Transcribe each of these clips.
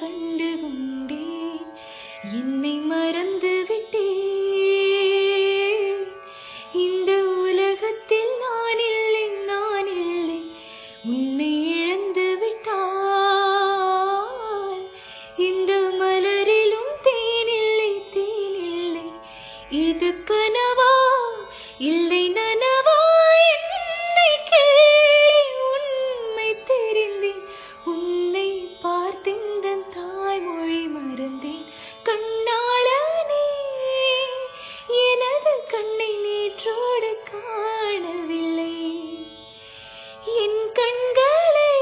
கண்டு கொண்டேன், என்னை மறந்து விட்டேன். இந்த உலகத்தில் நான் இல்லை, நான் இல்லை, உன்னை இழந்து விட்டால். இந்த மலரிலும் தேனில்லை, தேனில்லை, இது கனவா இல்லை நனவா? என்னை கேளு, உண்மை தெரிந்தேன். உன்னை பார்த்திந்த தாய்மொழி மறந்தேன். கண்ணாளனே, எனது கண்ணை நேற்றோடு காணவில்லை. என் கண்களை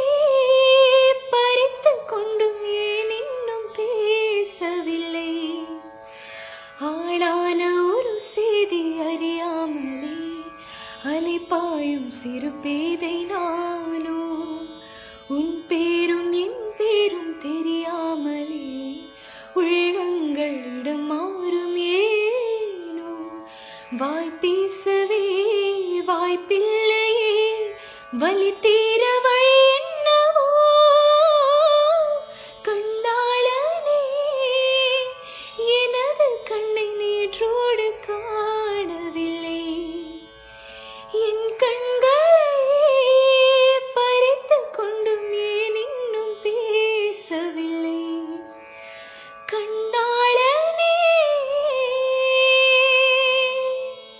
பறித்து கொண்டும் ஏன் இன்னும் பேசவில்லை? ஆளான ஒரு செய்தி அறியாமலே அலைபாயும் சிறு பேதை நானோ. உன் பேரும் என் பேரும் தெரியாமலே உள்ளங்களிடம் மாறும் ஏனோ. வாய் பேசவே வாய்ப்பில்லையே, வலி தீர